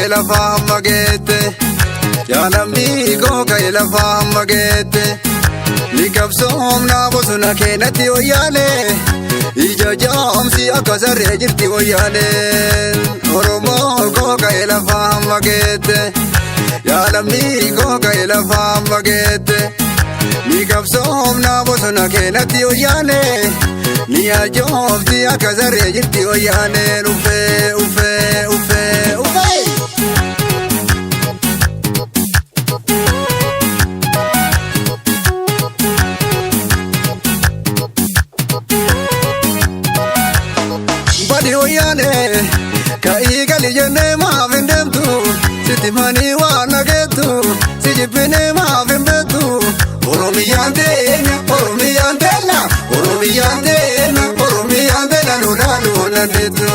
lafa magete Yalamni goga lafa magete Likabsom na bosuna kenati oyale Ija jamsi akasare jirti oyale Oromo goga lafa magete Yalamni goga lafa magete Likabsom na bosuna kenati oyale Niya jamsi akasare jirti oyale Ufe ufe ufe ufe Oyane kai gali jene ma vendemtu siti mani wana getu sijipine ma vendetu oromiyande na nuna detu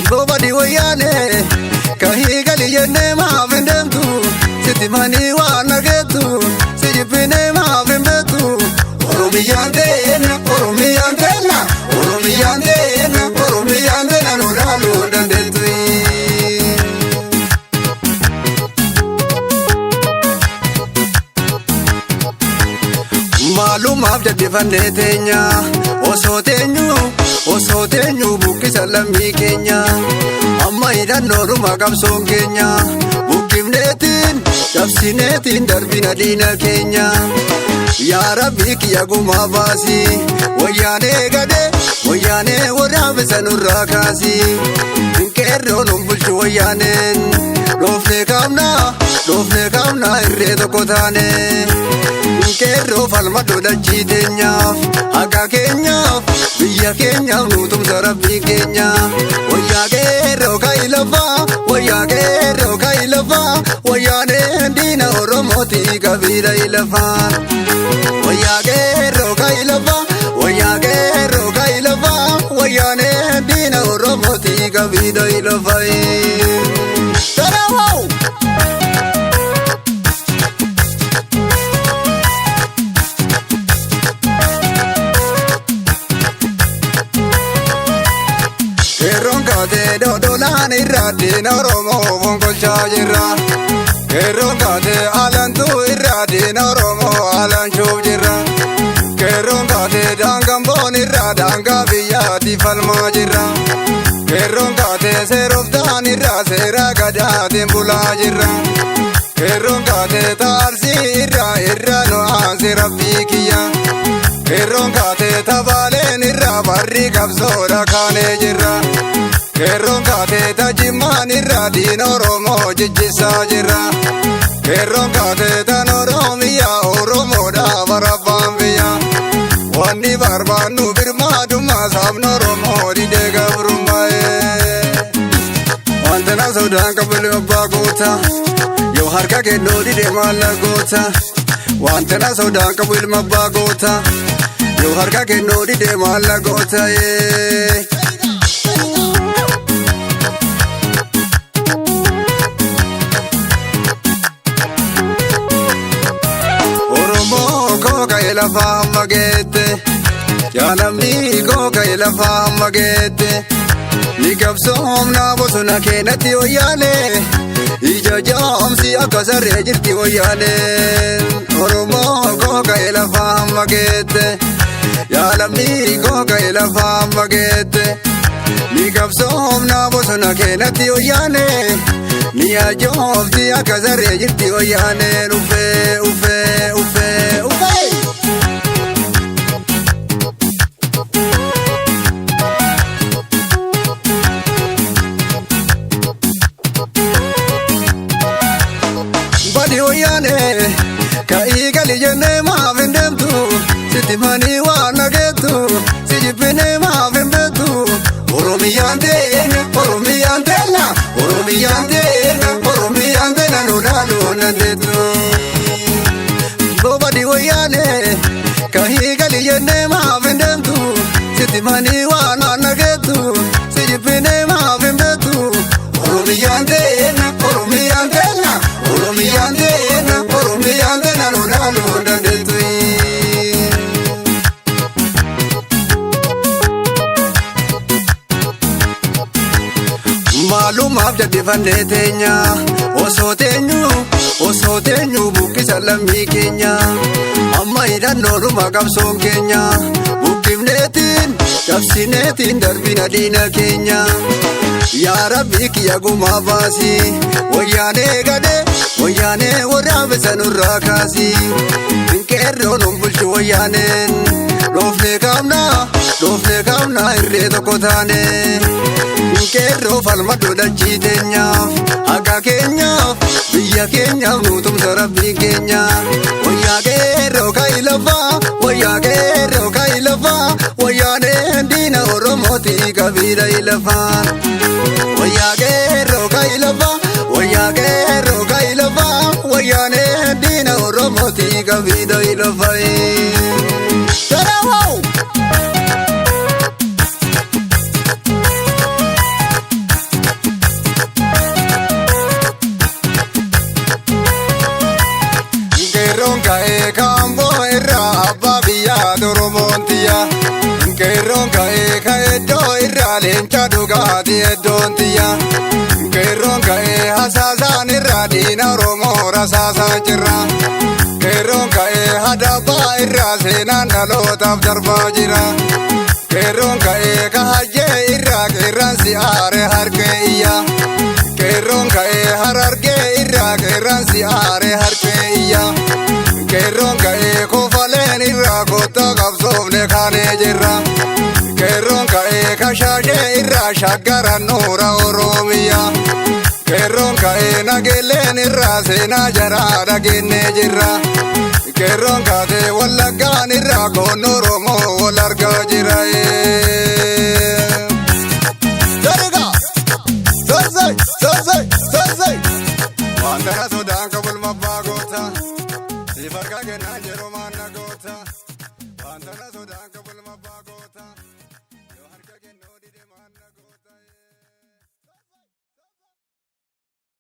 bobadi oyane kai gali jene ma vendemtu siti mani wana getu sijipine ma vendetu oromiyande na nuna detu Malumaf jadifane tenya Oso tenyu bukkisa lammi kenya Amma hidhannoodhuma qabsoon kenya Bukkifneetiin cabsineetiin darbina diina kenya Yaa Rabbi kiyya gumaa baasi Wayyaanee gade wayyaanee waraabesa nurraa kaasi Qeerroon bulchu wayyaaneen Dhoofnee kaamnaa irree tokko taane Qeerroo falmadhu dachii teenyaaf Haqa keenyaaf biyya keenyaaf nutumsa Rabbii keenya Wayyaa qeerroo ka'i lafaa Wayyaaneen diina Oromooti qabiidha ilafaan Wayyaa qeerroo ka'i lafaa Wayyaaneen diina Oromooti qabiidha ilafaan Taraawoo Dodolaan irraadeen Oromoo fonkolchaa jirra Qeerroon kaatee alantuu irraadeen Oromoo alanchuuf jirra Qeerroon kaatee daangamboon irraa daangaa biyyaatti falmaa jirra Qeerroon kaatee seeroftaan irraa seera gadaatiin bulaa jirra Qeerroon kaatee taarsii irraa nu'aansi Rabbii kiyya Qeerroon kaatee tabaaleen irraa barri qabsoodha kaanee jirra Qeerroon kaatee tajimmaan irraa diina Oromoo jijjisaa jirra Qeerroon kaatee tan Oromiyaa Oromoodhaa barabbaan biyya Wanni barbaannu birmaadummaa sabni Oromoo didee gabrummaa'ee Wanta na sodaan qabu abbaa goota Yoo harka kennuu didee maalla goota Wanta na sodaan qabu ilma abbaa goota Yoo harka kennuu didee maalla goota lafa magete Yalamni goga lafa magete Likabsom na bosuna kenati oyale Ija jamsi akasare jirti oyale Oromo goga lafa magete Yalamni goga lafa magete Likabsom na bosuna kenati oyale Niya jamsi akasare jirti oyale Ufe ufe ufe ufe Oyane kai gali jene ma vendemtu siti mani wana getu sijipine ma vendetu oromiyande na nuna detu bobadi oyane kai gali jene ma vendemtu siti mani wana getu sijipine ma vendetu oromiyande na nuna detu Dhumaaf jaddifannee teenya osoo teenyu buqqisa lammii keenya amma hidhannoodhuma qabsoon keenya buqqifneetiin cabsineetiin darbina diina keenya yaa Rabbi kiyya gumaa baasi wayyaanee waraabessa nurraa kaasi qeerroon bulchu wayyaaneen dhoofne kaamna irree tokko taane qeerroo falmadhu dachii teenyaaf akka keenyaaf biyya keenyaaf nu tumsa Rabbii keenya wayyaa qeerroo ka'i lafaa wayyaaneen diina Oromooti qabiidha ilafaa wayyaa qeerroo ka'i lafaa wayyaaneen diina Oromooti qabiidha ilafaa. Qeerroon ka'ee kaamboo irraa abbaa biyyaa Oromoontiya qeerroon ka'ee ka'eddoo irraa leenca dhugaatii eddoontiya qeerroon ka'ee hasaasaan irraa diina Oromoo rasaasaan jirra qeerroon ka'ee hadabbaa irraa seenaan dhalootaaf darbaa jira qeerroon ka'ee kahajjee irraa qeerransi aare harkee iyya qeerroon ka'ee harargee irraa qeerransi aare harkee iyya qeerroon ka'ee kofaleen irraa kottaa qabsoofne kaanee jirra qeerroon ka'ee kashaashee irraa shaggaran nuura Oromiyaa qeerroon ka'ee nageelleen irraa seenaa jaraa dhageennee jirra qeerroon kaatee wallaggaan irraa koon Oromoo wal argaa jira.